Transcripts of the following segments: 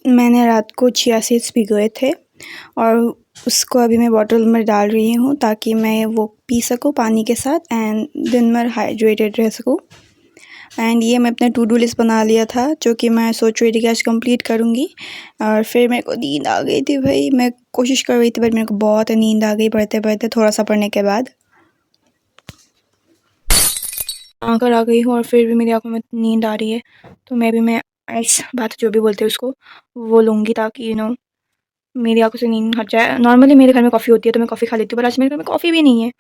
मैंने रात को चिया सीड्स भिगोए थे और उसको अभी मैं बॉटल में डाल रही हूँ ताकि मैं वो पी सकूँ पानी के साथ एंड दिन भर हाइड्रेटेड रह सकूँ। एंड ये मैं अपना टू डू लिस्ट बना लिया था जो कि मैं सोच रही थी कि आज कंप्लीट करूँगी। और फिर मेरे को नींद आ गई थी भाई, मैं कोशिश कर रही थी बट मेरे को बहुत नींद आ गई पढ़ते पढ़ते थोड़ा सा पढ़ने के बाद। आकर आ गई हूँ और फिर भी मेरी आँखों में नींद आ रही है, तो मैं आइस बात जो भी बोलते हैं उसको वो लूँगी ताकि मेरी आँखों से नींद हट जाए। नॉर्मली मेरे घर में कॉफ़ी होती है तो मैं कॉफ़ी खा लेती हूँ, पर आज मेरे घर में कॉफ़ी भी नहीं है।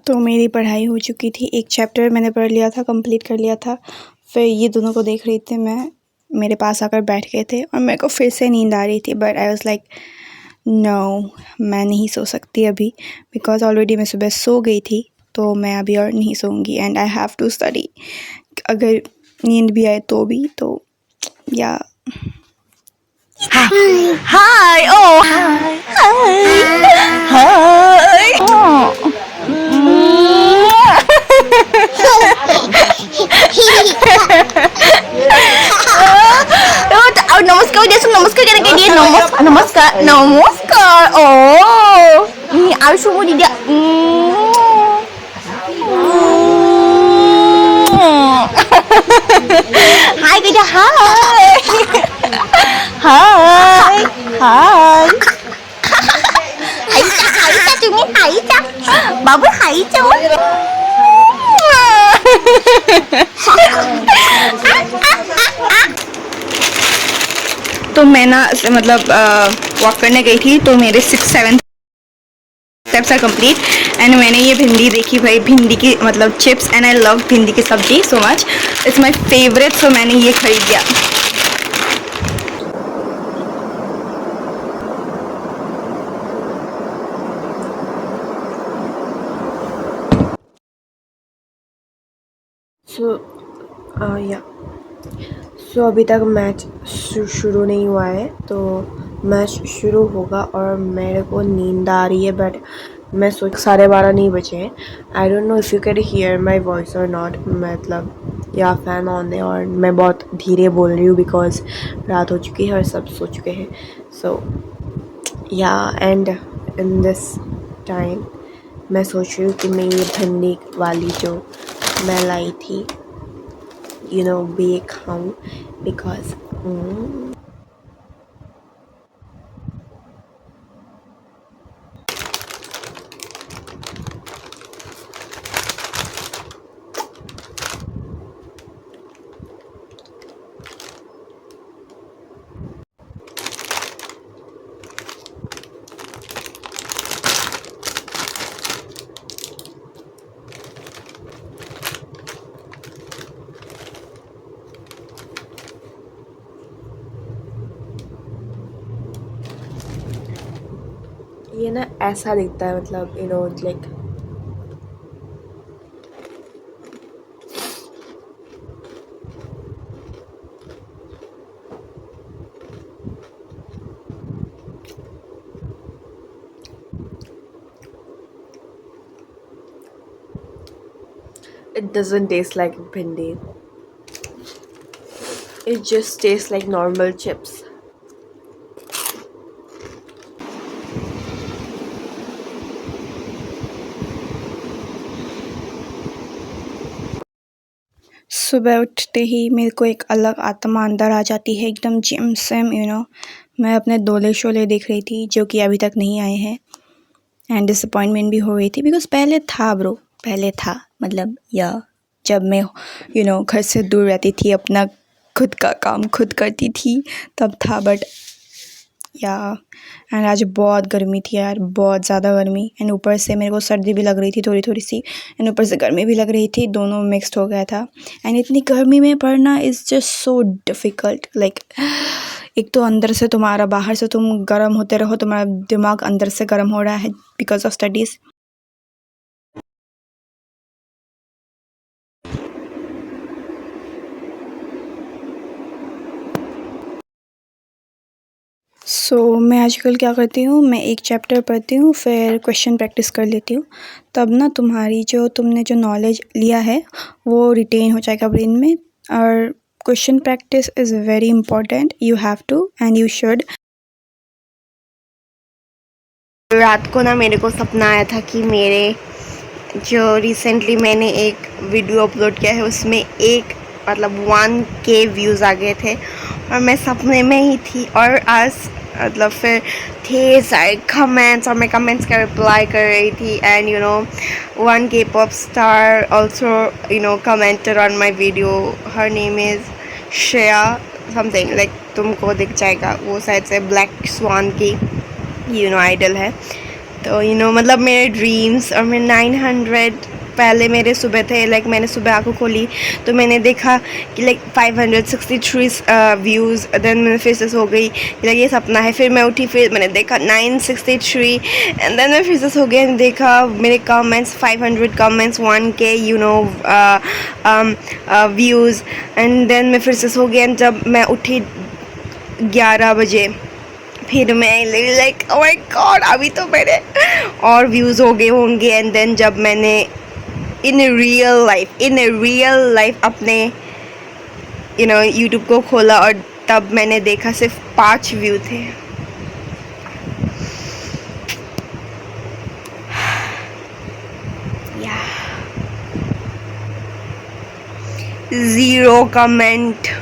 तो मेरी पढ़ाई हो चुकी थी, एक चैप्टर मैंने पढ़ लिया था, कंप्लीट कर लिया था। फिर ये दोनों को देख रही थी मैं, मेरे पास आकर बैठ गए थे और मेरे को फिर से नींद आ रही थी but I was like no, मैं नहीं सो सकती अभी बिकॉज ऑलरेडी मैं सुबह सो गई थी, तो मैं अभी और नहीं सोऊंगी and I have to study. अगर नींद भी आए तो भी, तो या हाय ओ हाय हाय नमस्कार जैसे नमस्कार करने के लिए नमस्कार नमस्कार ओ आयुष मुझे हाय बेटा हाय हाय हाय हाईचा तुम्ही हाईचा बाबू हाईचा तो मैं ना मतलब वॉक करने गई थी तो मेरे 6-7 स्टेप्स आर कंप्लीट एंड मैंने ये भिंडी देखी भाई, भिंडी की मतलब चिप्स एंड आई लव भिंडी की सब्जी so much, it's my favourite, so मैंने ये खरीद लिया। सो अभी तक मैच शुरू नहीं हुआ है, तो मैच शुरू होगा और मेरे को नींद आ रही है बट मैं सोच 12:30 नहीं बजे हैं। I don't know if you can hear my voice और नॉट, मतलब या फ़ैन ऑन है और मैं बहुत धीरे बोल रही हूँ बिकॉज रात हो चुकी है और सब सो चुके हैं। सो या एंड इन दिस टाइम मैं सोच रही हूँ कि मैं ये भिंडी वाली जो मैं लाई थी be calm because ये ना ऐसा दिखता है, मतलब like It doesn't taste like bhindi. It just tastes like normal chips. सुबह उठते ही मेरे को एक अलग आत्मा अंदर आ जाती है, एकदम जिम सेम मैं अपने दोले शोले देख रही थी जो कि अभी तक नहीं आए हैं, एंड डिसअपॉइंटमेंट भी हो रही थी बिकॉज़ पहले था ब्रो, पहले था मतलब जब मैं घर से दूर रहती थी, अपना खुद का काम खुद करती थी तब था, बट एंड आज बहुत गर्मी थी यार, बहुत ज़्यादा गर्मी, एंड ऊपर से मेरे को सर्दी भी लग रही थी थोड़ी थोड़ी सी, एंड ऊपर से गर्मी भी लग रही थी, दोनों मिक्स्ड हो गया था। एंड इतनी गर्मी में पढ़ना is just so difficult, like एक तो अंदर से तुम्हारा, बाहर से तुम गर्म होते रहो, तुम्हारा दिमाग अंदर से गर्म हो रहा है बिकॉज ऑफ स्टडीज़। सो मैं आजकल क्या करती हूँ, मैं एक चैप्टर पढ़ती हूँ, फिर क्वेश्चन प्रैक्टिस कर लेती हूँ, तब ना तुम्हारी तुमने जो नॉलेज लिया है वो रिटेन हो जाएगा ब्रेन में। और question practice is very important, you have to and you should. रात को ना मेरे को सपना आया था कि मेरे जो रिसेंटली मैंने एक वीडियो अपलोड किया है उसमें मतलब 1K व्यूज़ आ गए थे, और मैं सपने में ही थी, और आज मतलब फिर ढेर सारे कमेंट्स, और मैं कमेंट्स का रिप्लाई कर रही थी, and 1K pop star also commented on my video, her name is Shreya something, like तुमको दिख जाएगा, वो शायद से ब्लैक स्वान की आइडल है। तो मतलब मेरे ड्रीम्स, और मैं 900 पहले मेरे सुबह थे, लाइक मैंने सुबह आंखों खोली तो मैंने देखा कि लाइक 563 व्यूज़, देन मैंने फिर से सो गई, लाइक ये सपना है, फिर मैं उठी, फिर मैंने देखा 963, एंड देन मैं फिर से सो गई, देखा मेरे comments 500 comments, 1K views, and then मैं फिर से सो गई, एंड जब मैं उठी 11 बजे फिर मैं लाइक ओ माय गॉड, अभी तो मेरे और व्यूज़ हो गए होंगे, एंड देन जब मैंने इन रियल लाइफ अपने यूट्यूब को खोला, और तब मैंने देखा सिर्फ 5 व्यू थे। या 0 कमेंट।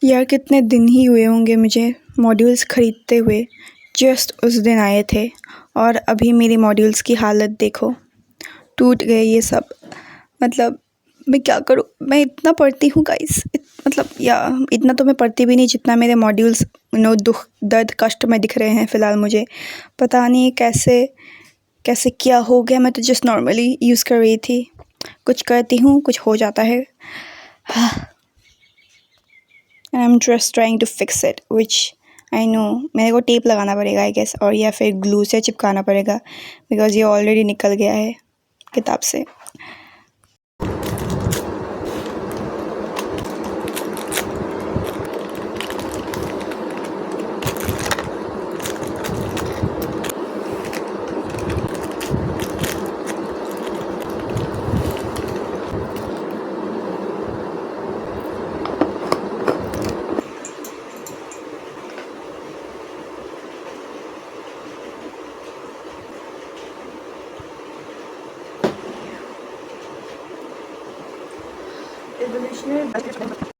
यार कितने दिन ही हुए होंगे मुझे मॉड्यूल्स ख़रीदते हुए, जस्ट उस दिन आए थे, और अभी मेरी मॉड्यूल्स की हालत देखो, टूट गए ये सब। मतलब मैं क्या करूँ, मैं इतना पढ़ती हूँ गाइस, मतलब इतना तो मैं पढ़ती भी नहीं जितना मेरे मॉड्यूल्स दुख दर्द कष्ट में दिख रहे हैं फ़िलहाल मुझे। पता नहीं कैसे क्या हो गया, मैं तो जस्ट नॉर्मली यूज़ कर रही थी, कुछ करती हूँ कुछ हो जाता है। I'm just trying to fix it, which I know मेरे को टेप लगाना पड़ेगा आई गेस, और या फिर ग्लू से चिपकाना पड़ेगा बिकॉज़ ये ऑलरेडी निकल गया है किताब से। Evolutionary